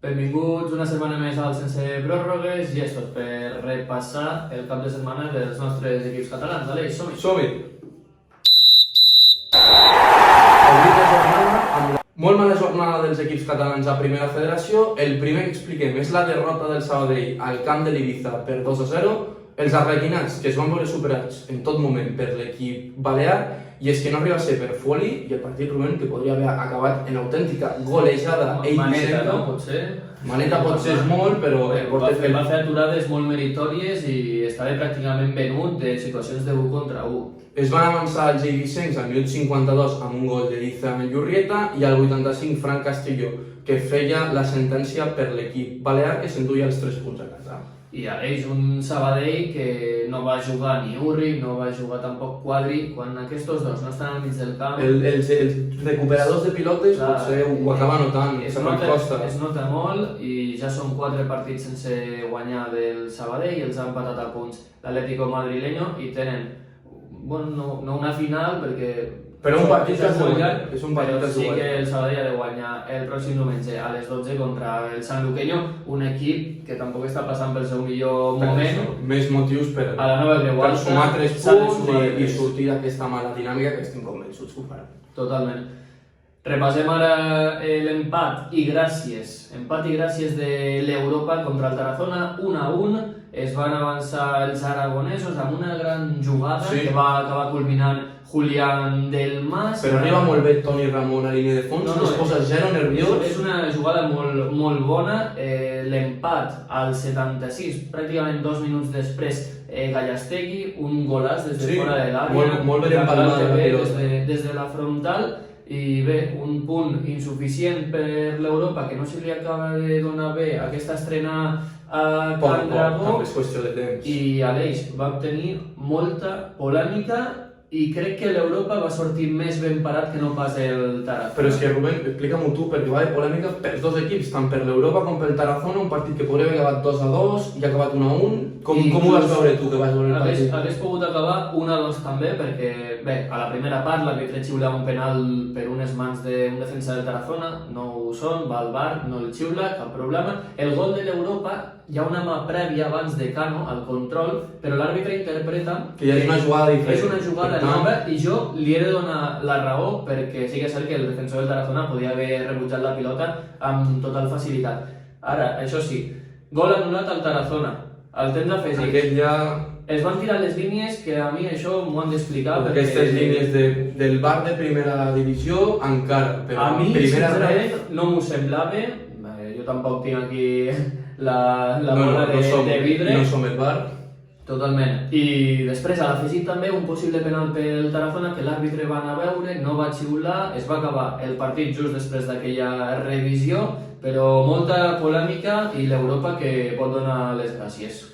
Benvinguts una setmana més al Sense Pròrrogues i estos per repassar el cap de setmana dels nostres equips catalans. Aleix, som-hi! Som-hi! Avui la jornada amb la molt mala jornada dels equips catalans a Primera Federació. El primer que expliquem és la derrota del Sabadell al camp de l'Ibiza per 2-0. Els arlequinats, que es van veure superats en tot moment per l'equip balear, i és que no arriba a ser per Foli i el partit Rubén, que podria haver acabat en autèntica golejada Maneta, no? Potser. Maneta potser és molt, però el porter va fer aturades molt meritòries i estava pràcticament venut de situacions de 1 contra 1. Es van avançar els eivissencs al minut 52 amb un gol d'Eliza Llurrieta i al 85 Fran Castillo, que feia la sentència per l'equip balear, que s'enduia els 3 punts a casa. I Aleix, un Sabadell que no va jugar ni Urri, no va jugar tampoc Quadri, quan aquests dos no estan al mig del camp. Els recuperadors de pilotes potser ho acaba notant, es nota molt i ja són 4 partits sense guanyar del Sabadell, els han empatat a punts l'Atlético madrileño i tenen, bueno, no una final perquè però un partit que és un partit però sí que el Sabadell ha de guanyar el pròxim diumenge a les 12 contra el Sanluqueño, un equip que tampoc està passant pel seu millor moment. Més motius per a la nova Creu Alta, per sumar 3 punts i sortir d'aquesta mala dinàmica que estem convençuts que ho faran. Totalment. Repassem ara l'empat i gràcies de l'Europa contra el Tarazona, 1-1. Es van avançar els aragonesos amb una gran jugada que va acabar culminant Julián del Mas. Però arriba molt bé Toni Ramon a línia de fons, es posa 0 nerviós. És una jugada molt bona. L'empat al 76, pràcticament 2 minuts després, Gallastegui, un golàs des de fora de l'àrea. Molt ben empalmat des de la frontal. I bé, un punt insuficient per l'Europa, que no se li acaba de donar bé aquesta estrena a Can Dragó. És qüestió de temps. I Aleix va obtenir molta polèmica i crec que l'Europa va sortir més ben parat que no pas el Tarazona. Però és que, Rubén, explica-m'ho tu, perquè va de polèmica pels dos equips, tant per l'Europa com pel Tarazona, un partit que podria haver acabat 2-2 i ha acabat 1-1. Com ho vas veure tu, que vas veure el partit? Hagués pogut acabar 1-2 també, perquè, bé, a la primera part l'àrbitre xiula un penal per unes mans d'un defensa del Tarazona, no ho són, va al bar, no el xiula, cap problema. El gol de l'Europa, hi ha una mà prèvia abans de Cano, al control, però l'àrbitre interpreta que ja és una jugada diferent. És una jugada nova i jo li he de donar la raó perquè sí que és cert que el defensor del Tarazona podia haver rebutjat la pilota amb total facilitat. Ara, això sí, gol anul·lat al Tarazona, al temps afegit. Aquest ja... Es van tirar les línies que a mi això m'ho han d'explicar. Aquestes línies del bar de primera divisió encara, però a mi, sincerament, no m'ho semblava. Jo tampoc tinc aquí la bola de vidre. No som el bar. Totalment. I després, a l'afegit també, un possible penal pel Tarazona que l'àrbitre va anar a veure, no va xiular, es va acabar el partit just després d'aquella revisió, però molta polèmica i l'Europa que pot donar les gràcies.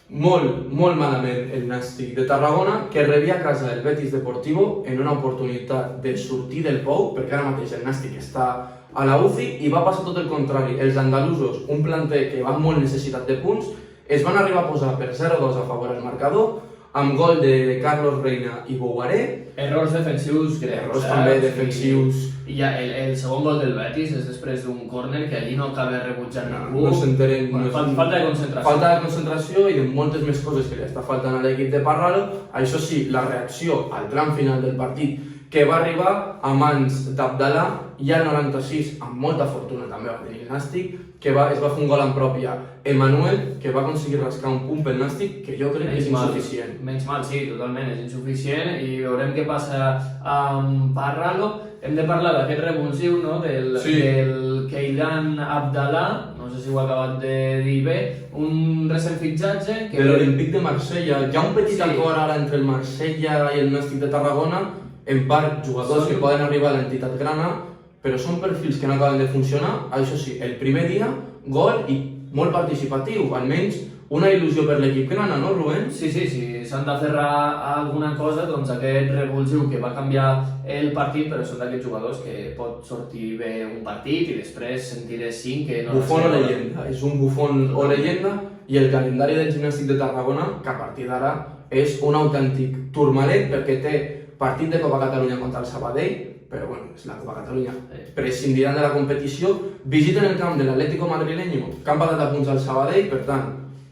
Molt malament el Nàstic de Tarragona, que rebia a casa el Betis Deportivo en una oportunitat de sortir del pou, perquè ara mateix el Nàstic està a la UCI i va passar tot el contrari. Els andalusos, un planter que va molt necessitat de punts, es van arribar a posar per 0-2 a favor del marcador, amb gol de Carlos Reina i Bougaré. Errors defensius greus. Errors també defensius. I ja el segon gol del Betis és després d'un córner que allí no acaba rebutjant ningú. No s'entenen. Falta de concentració. Falta de concentració i de moltes més coses que li està faltant a l'equip de Parralo. Això sí, la reacció al tram final del partit que va arribar a mans d'Abdalà i al 96, amb molta fortuna també va tenir el Nàstic, que es va fer un gol en pròpia. Emanuel, que va aconseguir rascar un punt pel Nàstic, que jo crec que és insuficient. Menys mal, sí, totalment, és insuficient i veurem què passa amb Parralo. Hem de parlar d'aquest revulsiu, no?, del Keilan Abdalà, no sé si ho he acabat de dir bé, un recent fitxatge que... De l'Olímpic de Marsella. Hi ha un petit acord ara entre el Marsella i el Nàstic de Tarragona, en part jugadors que poden arribar a l'entitat grana, però són perfils que no acaben de funcionar. Això sí, el primer dia, gol i molt participatiu, almenys una il·lusió per l'equip grana, no, Rubén? Sí, s'han d'aferrar a alguna cosa, doncs aquest revulsiu que va canviar el partit, però són d'aquests jugadors que pot sortir bé un partit i després sentir 5 que no... Bufón o leyenda, és un bufón o leyenda i el calendari del Gimnàstic de Tarragona, que a partir d'ara és un autèntic turmalet perquè té partit de Copa Catalunya contra el Sabadell, però bueno, és la Copa Catalunya. Prescindiran de la competició, visiten el camp de l'Atlético Madrileño, que han patat a punts al Sabadell, per tant,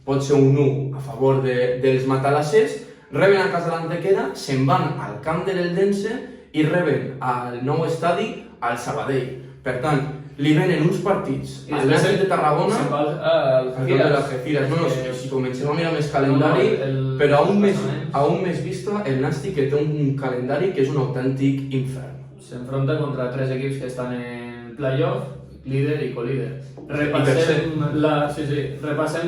pot ser un 1 a favor dels matalassers, reben a casa l'Antequera, se'n van al camp de l'Eldense i reben al nou estadi al Sabadell. Per tant, li venen uns partits al Nàstic de Tarragona, al camp de l'Algeciras. No, si comencem a mirar més calendari, però a un mes vista, el Nàstic que té un calendari que és un autèntic infern. S'enfronta contra 3 equips que estan en playoff, líder i colíder. Repassem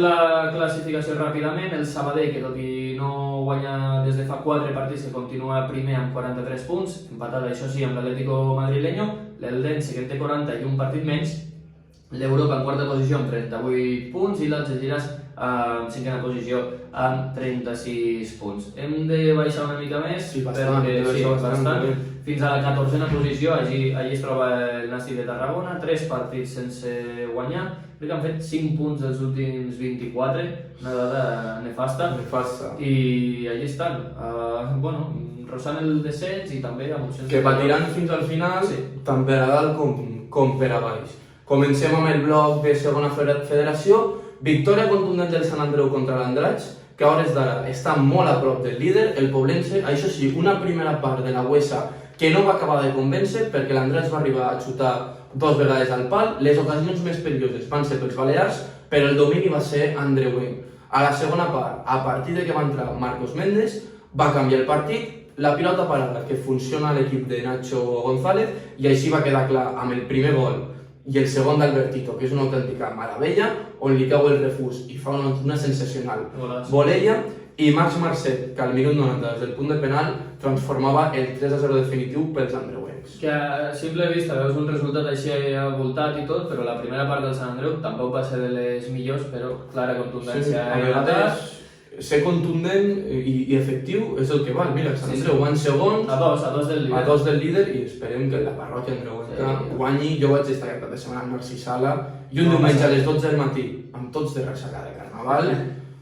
la classificació ràpidament. El Sabadell, que tot i no guanya des de fa 4 partits, que continua primer amb 43 punts, empatat això sí amb l'Atlético Madrileño, l'Eldense, que en té 40 i un partit menys, l'Europa en quarta posició amb 38 punts i l'Algeciras en cinquena posició amb 36 punts. Hem de baixar una mica més, bastant. Fins a la 14a posició, allí es troba el Nàstic de Tarragona, 3 partits sense guanyar, crec que han fet 5 punts dels últims 24, una dada nefasta. I allí estan, rozant el descens i també amb opcions... Que patiran fins al final, tant per a dalt com per a baix. Comencem amb el bloc de segona federació, victòria contundent del Sant Andreu contra l'Andratx, que a hores d'ara està molt a prop del líder, el Poblense. Això sí, una primera part de la Huesa que no va acabar de convèncer perquè l'Andratx va arribar a xutar 2 vegades al pal. Les ocasions més perilloses van ser pels balears, però el domini va ser andreuenc. A la segona part, a partir de que va entrar Marcos Méndez, va canviar el partit, la pilota parada que funciona a l'equip de Nacho González, i així va quedar clar amb el primer gol i el segon d'Albertito, que és una autèntica meravella, on li cau el refús i fa una sensacional volella, i Max Marcet, que al minut 90 des del punt de penal transformava el 3-0 definitiu pels andreuencs. Que a simple vista veus un resultat així voltat i tot, però la primera part del Sant Andreu tampoc va ser de les millors, però clara contundència. A vegades ser contundent i efectiu és el que val. Mira, el Sant Andreu van segons, a dos del líder, i esperem que la parròquia andreuenca guanyi. Jo vaig estar aquest cap de setmana a Narcís-Sala i un diumenge a les 12 del matí, amb tots de ressaca de carnaval,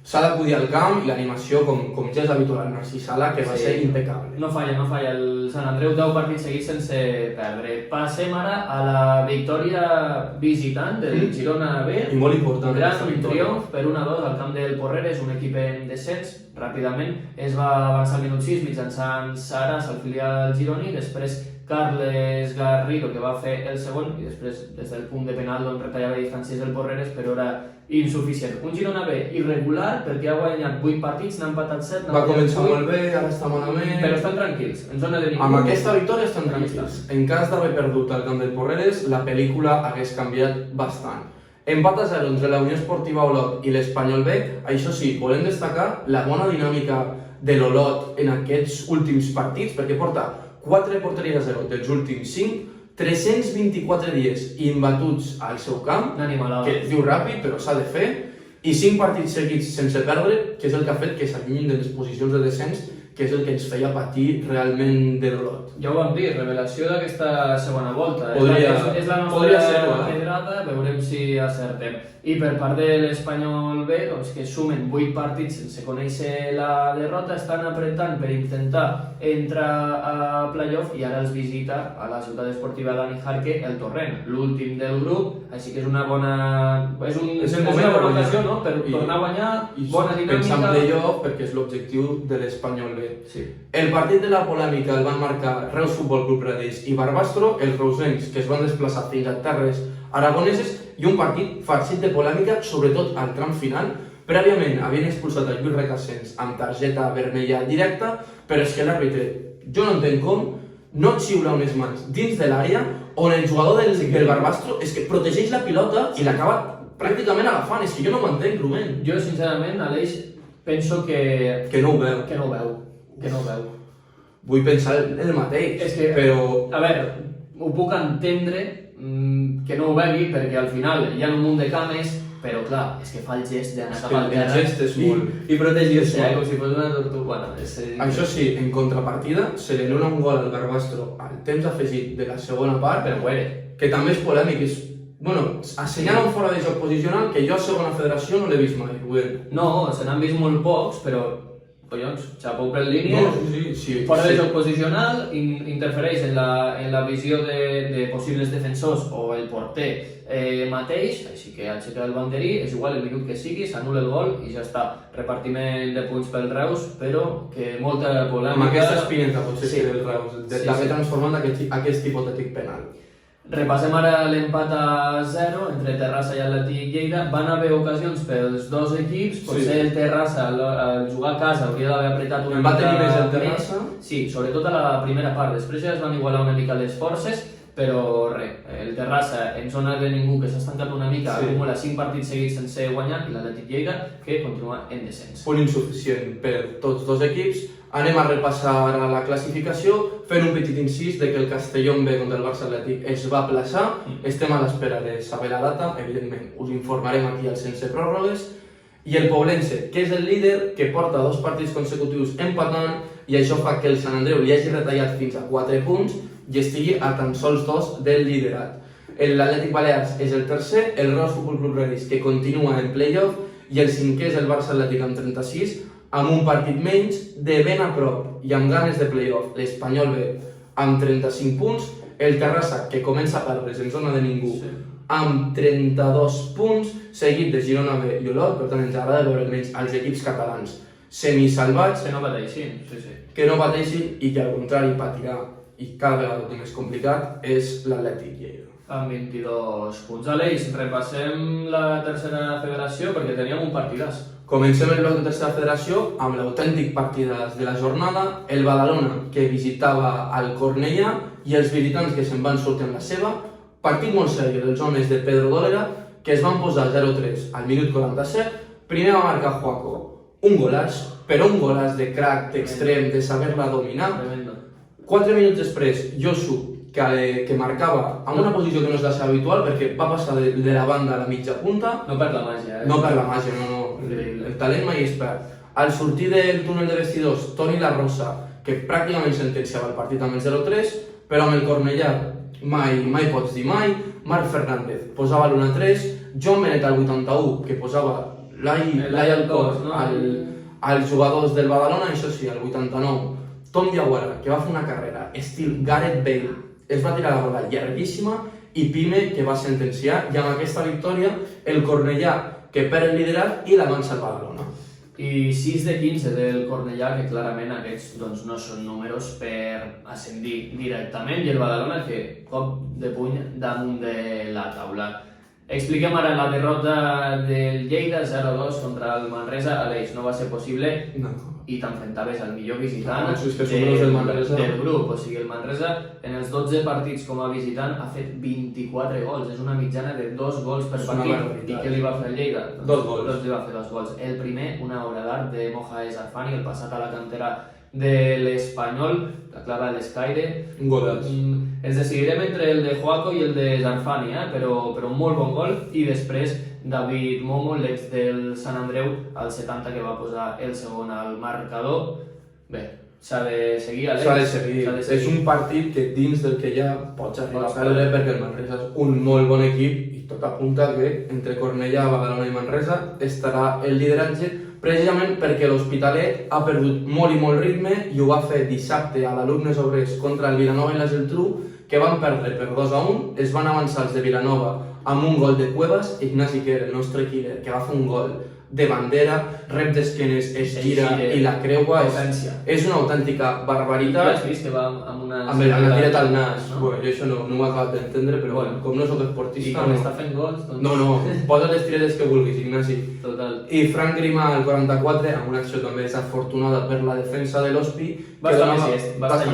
s'ha d'acudir al camp i l'animació, com ja és habitual al Narcís-Sala, que va ser impecable. No falla. El Sant Andreu 10 partits seguits sense perdre. Passem ara a la victòria visitant del Girona B. I molt important. Gran triomf per 1-2 al camp del Porreres, un equip en descens. Ràpidament es va avançar al minut 6 mitjançant Saras, el filial gironí, després Carles Garrido, que va fer el segon, i després des del punt de penal retallava distancies del Porreres, però era insuficient. Un Girona B irregular perquè ha guanyat 8 partits, n'ha empatat 7. Va començar molt bé, ara està malament... Però estan tranquils, en zona de ningú. Amb aquesta victòria estan tranquils. En cas d'haver perdut al camp del Porreres, la pel·lícula hagués canviat bastant. Empat a 0 entre la Unió Esportiva Olot i l'Espanyol B. Això sí, volem destacar la bona dinàmica de l'Olot en aquests últims partits, perquè porta 4 porteries a 0 dels últims 5, 324 dies imbatuts al seu camp, que es diu ràpid però s'ha de fer, i 5 partits seguits sense perdre, que és el que ha fet que s'allunyin de les posicions de descens, que és el que ens feia patir realment de l'Olot. Ja ho vam dir, revelació d'aquesta segona volta. És la nostra pedrada, veurem si acertem. I per part de l'Espanyol B, que sumen 8 partits sense conèixer la derrota, estan apretant per intentar entrar a playoff i ara els visita a la ciutat esportiva Dani Jarque el Torrent, l'últim del grup, així que és una bona... És una bona ocasió, no?, per tornar a guanyar, bona dinàmica... Pensar en playoff perquè és l'objectiu de l'Espanyol B. El partit de la polèmica el van marcar Reus Futbol Club Radeix i Barbastro, els reusencs que es van desplaçar fins a terres aragoneses, i un partit farcit de polèmica, sobretot al tram final. Prèviament havien expulsat a Lluís Recasens amb targeta vermella directa, però és que l'àrbitre, jo no entenc com, no xiula unes mans dins de l'àrea on el jugador del Barbastro és que protegeix la pilota i l'acaba pràcticament agafant. És que jo no ho entenc, Rubén. Jo, sincerament, Aleix, penso que no ho veu. Vull pensar el mateix, però... A veure, ho puc entendre que no ho vegui perquè al final hi ha un munt de cames, però clar, és que fa el gest d'anar cap al terra i protegir-se, com si fos una tortuga. Això sí, en contrapartida, se li dona un gol al Barbastro al temps afegit de la segona part, que també és polèmic. Assenyalen fora de joc posicional que jo a segona federació no l'he vist mai. No, se n'han vist molt pocs, però collons, xapó per línia, No, sí. fora de joc posicional, interfereix en la visió de possibles defensors o el porter mateix, així que aixeca el banderí, és igual el minut que sigui, s'anul·la el gol i ja està. Repartiment de punts pel Reus, però que molta polèmica... Amb aquesta espineta potser Sí. del Reus, d'haver transformat aquest hipotètic penal. Repassem ara l'empat a 0 entre Terrassa i Atlètic Lleida. Van haver ocasions pels dos equips, potser el Terrassa al jugar a casa hauria d'haver apretat una Va mica tenir més el Terrassa? Sí, sobretot a la primera part. Després ja es van igualar una mica les forces, però res, el Terrassa en zona de ningú que s'ha estancat una mica, acumula 5 partits seguits sense guanyar, i l'Atlètic Lleida que continua en descens. Punt insuficient per tots dos equips. Anem a repassar ara la classificació, fent un petit incís de que el Castellón B contra el Barça Atlètic es va aplaçar. Estem a l'espera de saber la data, evidentment us informarem aquí al Sense Pròrrogues. I el Poblense, que és el líder, que porta 2 partits consecutius empatant, i això fa que el Sant Andreu li hagi retallat fins a 4 punts i estigui a tan sols 2 del liderat. L'Atlètic Balears és el tercer, el Reus Futbol Club Redis, que continua en playoff, i el cinquè és el Barça Atlètic amb 36, amb un partit menys, de ben a prop i amb ganes de playoff, l'Espanyol B amb 35 punts, el Terrassa, que comença a perdre's en zona de ningú, amb 32 punts, seguit de Girona B i Olot. Per tant, ens agrada veure almenys els equips catalans semisalvats, Que no pateixin, que no pateixin i que al contrari patirà, i cada vegada ho té més complicat, és l'Atlètic Lleida. amb 22 punts. Aleix, repassem la tercera federació perquè teníem un partidàs. Comencem el bloc de tercera federació amb l'autèntic partidàs de la jornada, el Badalona, que visitava el Cornellà, i els visitants que se'n van sortir amb la seva. Partit molt sèrio dels homes de Pedro Dólera, que es van posar 0-3 al minut 47. Primer va marcar Juaco, un golaç, però un golaç de crack, d'extrem, de saber-la dominar. Tremendo. 4 minuts després, Josu, que marcava en una posició que no és la seva habitual, perquè va passar de la banda a la mitja punta. No per la màgia, No per la màgia, no. El talent mai es perd. Al sortir del túnel de vestidors, Toni La Rosa, que pràcticament sentenciava el partit amb el 0-3, però amb el Cornellà mai pots dir mai. Marc Fernández posava l'1-3, John Benet al 81, que posava l'ai al cos als jugadors del Badalona, això sí, al 89. Tom Diawara, que va fer una carrera estil Gareth Bale, es va tirar la bola llarguíssima, i Pime, que va sentenciar, i amb aquesta victòria el Cornellà, que perd el liderat i l'avança el Badalona. I 6 de 15 del Cornellà, que clarament aquests doncs, no són números per ascendir directament, i el Badalona que cop de puny damunt de la taula. Expliquem ara la derrota del Lleida 0-2 contra el Manresa. Aleix, no va ser possible i t'enfrontaves al millor visitant del grup. O sigui, el Manresa en els 12 partits com a visitant ha fet 24 gols. És una mitjana de 2 gols per partit. I què li va fer el Lleida? 2 gols. Doncs li va fer 2 gols. El primer, una obra d'art de Mohamed Zarfani, el passat a la cantera de l'Espanyol, la clava de l'Escaire. Un golaç. Ens decidirem entre el de Juaco i el de Zarfani, però un molt bon gol. I després David Momo, l'ex del Sant Andreu, al 70, que va posar el segon al marcador. Bé, s'ha de seguir, Alex. S'ha de seguir. És un partit que dins del que ja pots arribar a perdre, perquè el Manresa és un molt bon equip i tot apunta que entre Cornellà, Badalona i Manresa estarà el lideratge, precisament perquè l'Hospitalet ha perdut molt i molt ritme, i ho va fer dissabte a l'Alumnes Obrers contra el Vilanova i la Geltrú, que van perdre per 2-1, es van avançar els de Vilanova amb un gol de Cuevas. Ignasi, que era el nostre killer, que va fer un gol de bandera, rep d'esquenes, es gira i la creua. És una autèntica barbaritat. Ja has vist que va amb una... Amb la tireta al nas. Bueno, jo això no ho he acabat d'entendre, però bueno, com no soc esportista... I quan està fent gols... No, posa les tiretes que vulguis, Ignasi. Total. I Frank Grima al 44, amb una acció també desafortunada per la defensa de l'Hospi. Va estar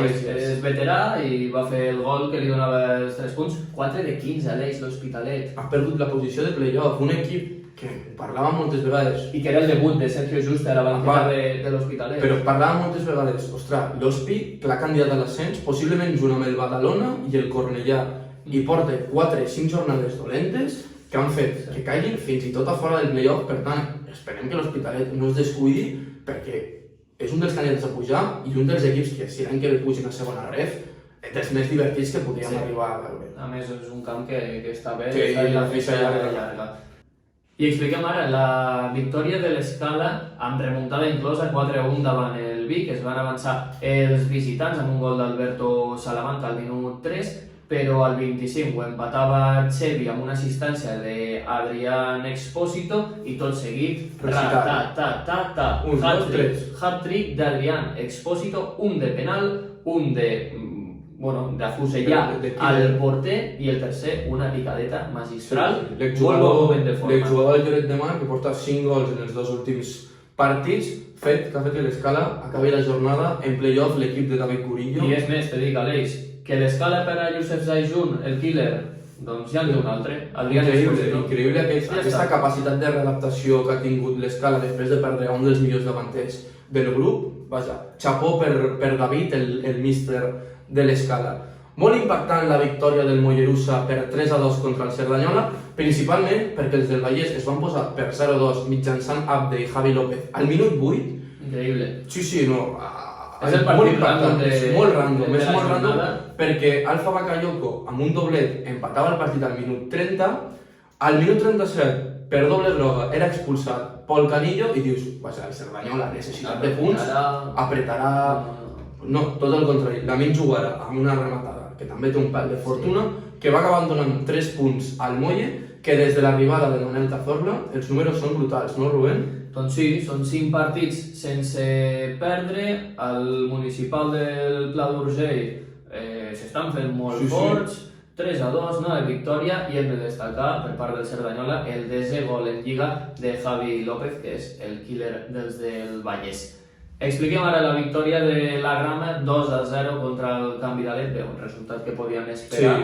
més, és veterà i va fer el gol que li donava els 3 punts. 4 de 15, Aleix, l'Hospitalet. Ha perdut la posició de playoff, un equip que parlàvem moltes vegades. I que era el debut de Sergio Just a la banqueta de l'Hospitalet. Però parlàvem moltes vegades, ostres, l'Hospi, clar candidat a l'ascens, possiblement junt amb el Badalona i el Cornellà, i porta 4-5 jornades dolentes que han fet que caiguin fins i tot a fora del playoff. Per tant, esperem que l'Hospitalet no es descuidi, perquè és un dels candidats a pujar i un dels equips que, si l'any que ve pugin a segona ref, dels més divertits que podríem arribar a veure. A més, és un camp que està bé, Sí, i la feixa llarga. I expliquem ara la victòria de l'Escala amb remuntada inclosa 4-1 davant el Vic. Es van avançar els visitants amb un gol d'Alberto Salamanca al minut 3, però al 25 ho empatava Xevi amb una assistència d'Adrián Expósito i tot seguit, hat-trick d'Adrián Expósito, un de penal, un d'afusellar al porter i el tercer una picadeta magistral, molt bon moment de forma. L'exjugador del Lloret de Mar, que porta 5 gols en els 2 últims partits, que ha fet que l'Escala acabi la jornada en play-off l'equip de David Curillo. I és més, te dic, Aleix, que l'Escala per a Youssef Zaijun, el killer, doncs ja en té un altre. Increïble aquesta capacitat de readaptació que ha tingut l'Escala després de perdre un dels millors davanters del grup. Vaja, xapó per David, el míster de l'Escala. Molt impactant la victòria del Mollerussa per 3-2 contra el Cerdanyola, principalment perquè els del Vallès es van posar per 0-2 mitjançant Abde i Javi López al minut 8. Increïble. Sí, no. És el partit random és molt random, perquè Alfa Bakayoko amb un doblet empatava el partit al minut 30, al minut 37 per doble groga era expulsat Pol Canillo i dius, vaja, el Cerdanyola necessitat de punts, apretarà. No, tot el contrari, Lamin Jugarà amb una rematada, que també té un pèl de fortuna, que va acabar donant 3 punts al Molle, que des de l'arribada de Manel Cazorla els números són brutals, no, Rubén? Doncs sí, són 5 partits sense perdre. Al municipal del Pla d'Urgell s'estan fent molt forts, 3-2, nova victòria, i hem de destacar per part del Cerdanyola el 10è gol en Lliga de Javi López, que és el killer dels del Vallès. Expliquem ara la victòria de la Grama, 2-0 contra el Canvidalet, un resultat que podíem esperar.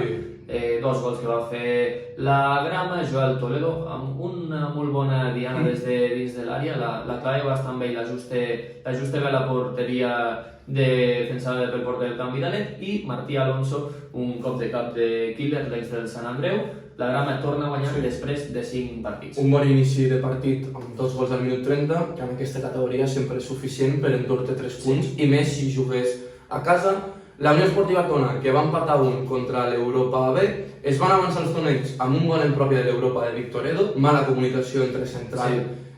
2 gols que va fer la Grama, Joel Toledo, amb una molt bona diana des de dins de l'àrea, la clave bastant bé i l'ajuste bé a la porteria defensada pel porter del Canvidalet, i Martí Alonso, un cop de cap de killer, l'ex del Sant Andreu. La Grama torna a guanyar després de 5 partits. Un bon inici de partit amb 2 gols al minut 30, que en aquesta categoria sempre és suficient per endur-te 3 punts, i més si jugués a casa. La Unió Esportiva Tona, que va empatar 1 contra l'Europa B, es van avançar els tonells amb un gol en pròpia de l'Europa de Victoredo, mala comunicació entre central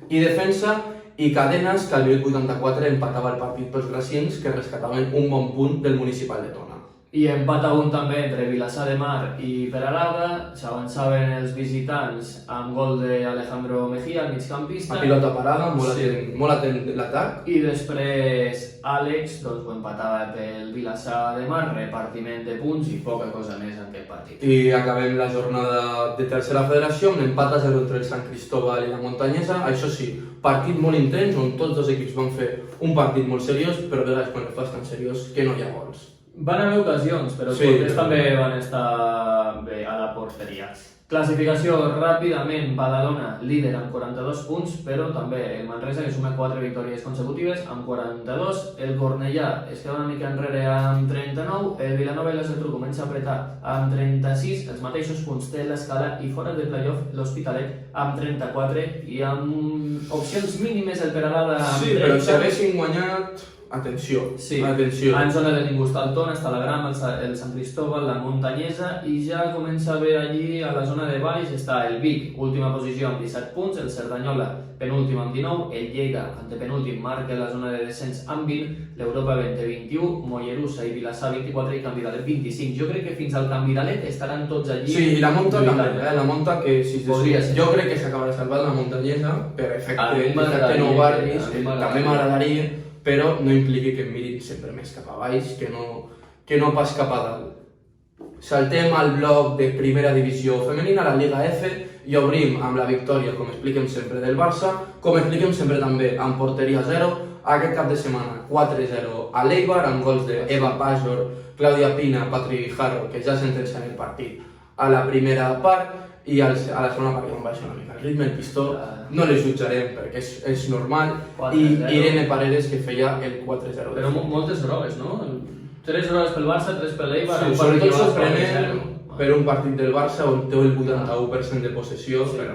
i defensa, i Cadenas, que al minut 84 empatava el partit pels graciens, que rescataven un bon punt del municipal de Tona. I empat a 1 també entre Vilassar de Mar i Peralada. S'avançaven els visitants amb gol d'Alejandro Mejía, el migcampista. A pilota parada, molt atent l'atac. I després Àlex ho empatava pel Vilassar de Mar, repartiment de punts i poca cosa més en aquest partit. I acabem la jornada de tercera federació amb l'empat a 0 entre el Sant Cristóbal i la Montanyesa. Això sí, partit molt intens on tots dos equips van fer un partit molt seriós, però de vegades quan el fas tan seriós que no hi ha gols. Van haver ocasions, però els porters també van estar bé a la porteria. Classificació ràpidament, Badalona líder amb 42 punts, però també el Manresa, que suma 4 victòries consecutives amb 42, el Cornellà es queda una mica enrere amb 39, el Vilanova i la Geltrú comença a apretar amb 36, els mateixos punts té l'Escala, i fora del playoff l'Hospitalet amb 34 i amb opcions mínimes el Peralada amb 30. Sí, però si haguessin guanyat... Atenció. En zona de ningú està el Tona, està la Grama, el Sant Cristóbal, la Montanyesa, i ja comença a haver allí a la zona de baix està el Vic, última posició amb 17 punts, el Cerdanyola penúltim amb 19, el Lleida antepenúltim marca la zona de descens amb 20, l'Europa 21, Mollerussa i Vilassar 24 i Canvidalet 25. Jo crec que fins al Canvidalet estaran tots allí. Sí, i la Monta també, la Monta que jo crec que s'acabarà salvant la Muntanyesa per efecte nou barris, també m'agradaria, però no impliqui que em mirin sempre més cap a baix que no pas cap a dalt. Saltem al bloc de primera divisió femenina, la Liga F, i obrim amb la victòria, com expliquem sempre, del Barça, com expliquem sempre també amb porteria 0, aquest cap de setmana 4-0 a l'Eibar, amb gols d'Eva Pajor, Clàudia Pina, Patri Guijarro, que ja sentencien el partit a la primera part, i a la segona part ja baixa una mica el ritme, el pistó, no les jutjarem perquè és normal, i Irene Paredes que feia el 4-0. Però moltes grogues, no? 3 grogues pel Barça, 3 per l'Eibar... Sí, sobretot sorprenent per un partit del Barça on té el 81% de possessió, però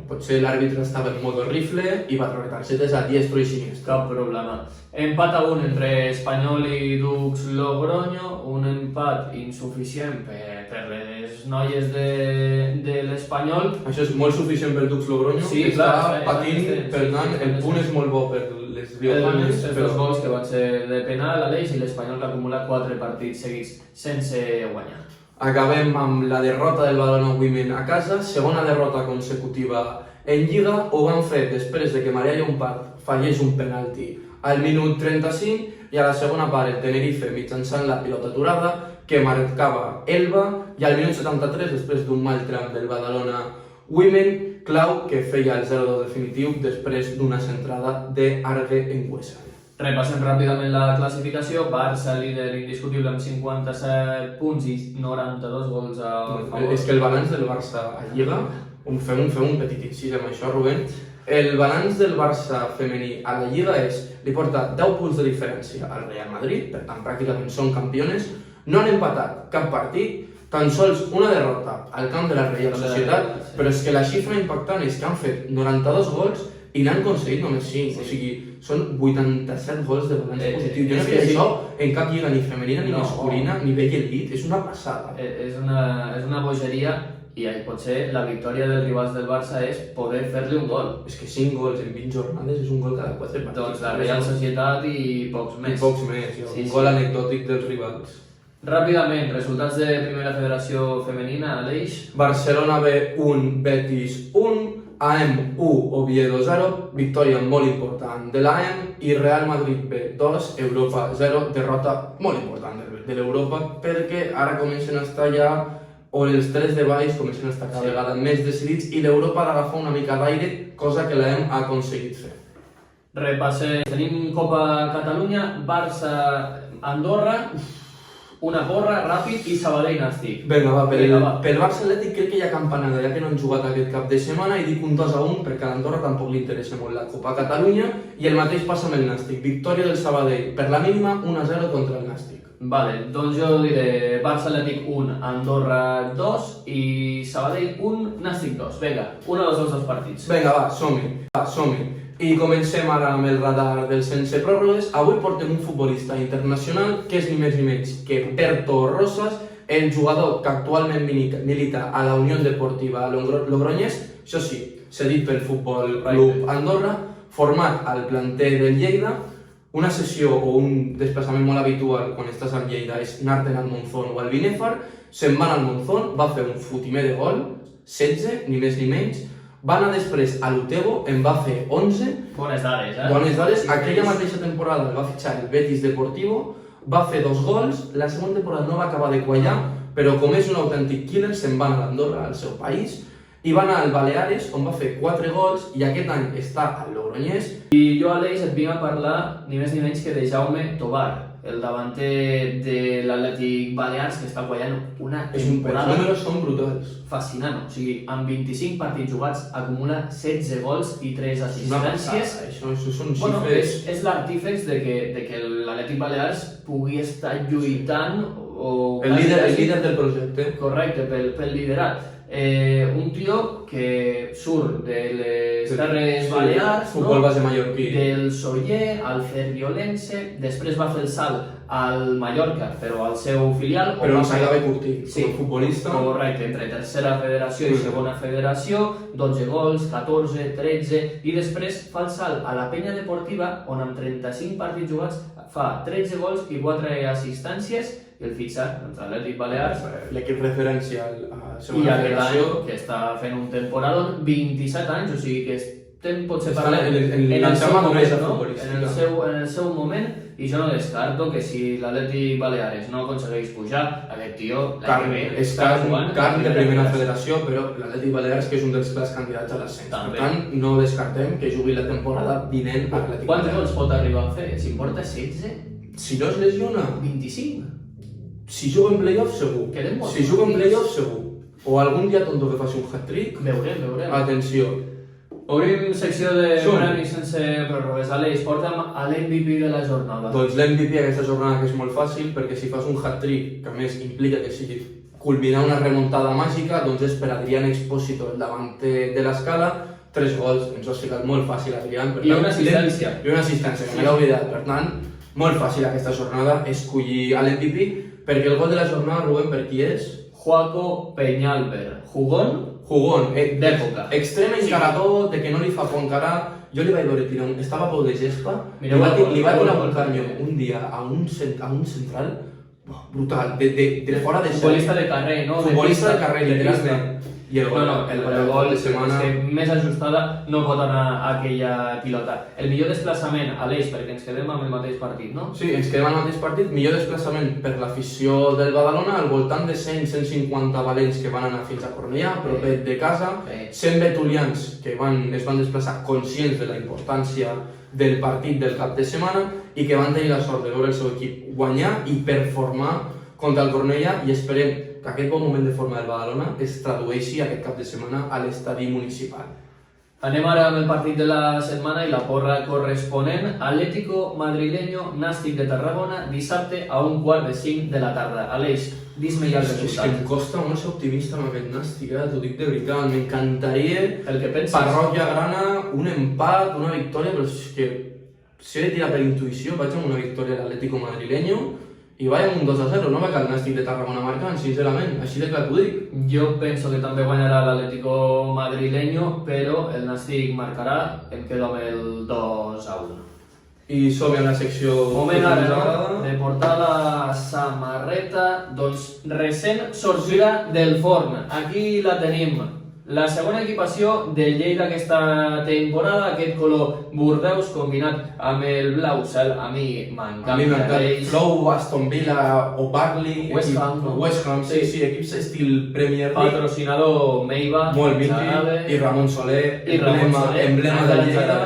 potser l'àrbitre estava en modo rifle i va treure targetes a diestro i siniestro. Cap problema. Empat a 1 entre Espanyol i Dux Logroño, un empat insuficient per les noies de l'Espanyol. Això és molt suficient pel Dux Logroño, Sí, que està clar, patint, per tant, el punt és molt bo per les riojanes. Els dos gols que van ser de penal a l'Eix i l'Espanyol que acumula 4 partits seguits sense guanyar. Acabem amb la derrota del Badalona Women a casa, segona derrota consecutiva en Lliga. Ho van fer després de que Maria Llompart fallés un penalti al minut 35 i a la segona part el Tenerife mitjançant la pilota aturada que marcava Elba i al minut 73, després d'un mal tram del Badalona Women, Clau que feia el 0-2 definitiu després d'una centrada d'Argue en Huesa. Repassem ràpidament la classificació. Barça líder indiscutible amb 57 punts i 92 gols a favor. És que el balanç del Barça a Lliga, fem un petit incís amb això, Rubén. El balanç del Barça femení a la Lliga és, li porta 10 punts de diferència al Real Madrid, per tant pràcticament són campiones, no han empatat cap partit, tan sols una derrota al camp de la Reial Societat, però és que la xifra impactant és que han fet 92 gols i n'han aconseguit només 5, o sigui, són 87 gols de balanç positiu. Jo no he vist això en cap lliga ni femenina ni masculina, ni nivell elit, és una passada. És una bogeria i potser la victòria dels rivals del Barça és poder fer-li un gol. És que 5 gols en 20 jornades és un gol cada 4 partits. Doncs la Real Societat i pocs més. I pocs més, un gol anecdòtic dels rivals. Ràpidament, resultats de Primera Federació Femenina a l'Eix. Barcelona B 1, Betis 1, AM 1, Oviedo 0, victòria molt important de l'AM i Real Madrid B 2, Europa 0, derrota molt important de l'Europa perquè ara comencen a estar ja, o els tres de baix comencen a estar cada vegada més decidits i l'Europa ha d'agafar una mica d'aire, cosa que l'AM ha aconseguit fer. Repassem, tenim Copa Catalunya, Barça, Andorra, una porra, ràpid i Sabadell Nàstic. Vinga, va, pel Barça Atlètic crec que hi ha campanada, ja que no han jugat aquest cap de setmana, i dic un 2-1 perquè a l'Andorra tampoc li interessa molt la Copa Catalunya, i el mateix passa amb el Nàstic. Victòria del Sabadell, per la mínima 1-0 contra el Nàstic. Vale, doncs jo diré Barça Atlètic 1, Andorra 2 i Sabadell 1, Nàstic 2. Vinga, un dels dos partits. Vinga, va, som-hi. I comencem ara amb el radar dels sense pròrrogues. Avui portem un futbolista internacional que és ni més ni menys que Berto Rosas, el jugador que actualment milita a la Unió Deportiva Logroñés, això sí, cedit pel Futbol Club Andorra, format al planter del Lleida. Una sessió o un desplaçament molt habitual quan estàs amb Lleida és anar-te'n al Monzón o al Binèfar. Se'n van al Monzón, va fer un fotimer de gol, 16, ni més ni menys. Va anar després a l'Utebo, en va fer 11. Bones dades, eh? Bones dades. Aquella mateixa temporada el va fitxar el Betis Deportivo, va fer 2 gols, la segona temporada no va acabar de quallar, però com és un autèntic killer, se'n va anar a Andorra, al seu país, i va anar al Baleares, on va fer 4 gols, i aquest any està al Logroñés. I jo, Aleix, et vinc a parlar ni més ni menys que de Jaume Tobar, el davanter de l'Atlètic Balears, que està guanyant una temporada... Els números són brutals. Fascinant, o sigui, amb 25 partits jugats acumula 16 gols i 3 assistències. Això són xifres... Bueno, és l'artífex de que l'Atlètic Balears pugui estar lluitant o... El líder del projecte. Correcte, pel liderat. Un tio que surt de les Terres Balears, futbol base mallorquí, del Soller al Ferriolense, després va fer el salt al Mallorca, però al seu filial... Però no s'acaba curtint, sí, com a futbolista. Correcte, entre tercera federació i segona federació, 12 gols, 14, 13, i després fa el salt a la Penya Deportiva, on amb 35 partits jugats fa 13 gols i 4 assistències, i el fitxa contra l'Atlètic Balears. L'equip referència a la segona federació. I que està fent un temporada 27 anys, o sigui que estem potser parlant en el seu moment, no? En el seu moment, i jo no descarto que si l'Atlètic Baleares no aconsegueix pujar, aquest tio l'any que ve està jugant carn de primera federació, però l'Atlètic Baleares que és un dels clars candidats a l'ascens. Per tant, no descartem que jugui la temporada vinent a l'Atlètic Baleares. Quants gols pot arribar a fer? Si en porta 16? Si no es lesiona? 25? Si juga en playoff, segur. Si juga en playoff, segur. O algun dia tonto que faci un hat-trick. Veurem. Atenció. Obrim secció de premis sense pròrrogues. Aleix, porta'm a l'MVP de la jornada. Doncs l'MVP aquesta jornada que és molt fàcil, perquè si fas un hat-trick, que a més implica que sigui culminar una remuntada màgica, doncs és per Adrián Expósito, el davanter de l'Escala. 3 gols, ens ho ha explicat molt fàcil Adrián. I una assistència. I una assistència, que me l'he oblidat. Per tant, molt fàcil aquesta jornada escollir a l'MVP, perquè el gol de la jornada, Rubén, per qui és? Joaco Peñalver, jugón d'època. Extrem encarador, de que no li fa por encarar. Jo li vaig veure tirar, estava a peu de gespa, li va tirar un canyo un dia a un central brutal, de fora de futbolista de carrer, no? Futbolista de carrer, literalment. I el gol, el gol de setmana... és que més ajustada no pot anar a aquella pilota. El millor desplaçament a l'Eix, perquè ens quedem amb el mateix partit, no? Sí, ens quedem amb el mateix partit. Millor desplaçament per l'afició del Badalona, al voltant de 100-150 valents que van anar fins a Cornellà, propet de casa, 100 betulians que es van desplaçar conscients de la importància del partit del cap de setmana i que van tenir la sort de veure el seu equip guanyar i performar contra el Cornellà, i esperem que aquest bon moment de forma del Badalona es tradueixi aquest cap de setmana a l'estadi municipal. Anem ara amb el partit de la setmana i la porra corresponent. Atlético Madrileño, Nàstic de Tarragona, dissabte a 4:45 de la tarda. Aleix, dis-me ja el És que resultat. em costa molt ser optimista amb aquest Nàstic, t'ho dic de veritat. M'encantaria, El que penses? parròquia grana, un empat, una victòria, però és que si he de tirar per intuïció, vaig amb una victòria de l'Atlético Madrileño i vaig amb un 2-0, no va cal el Nàstic de Tarragona marcant, sincerament, així de clar t'ho dic. Jo penso que també guanyarà l'Atlético Madrileño, però el Nàstic marcarà, em quedo amb el 2-1. I som a la secció... Moment ara, no? De portar la samarreta, doncs recent sorgida del forn. Aquí la tenim. La segona equipació de Lleida aquesta temporada, aquest color bordeus combinat amb el blau cel, a mi m'encanta. Flow, Aston Villa o Barley, West Ham, no? West Ham, sí, equips estil Premier League. Patrocinador Meiva, Molt mític, i Ramon Soler, emblema de Lleida.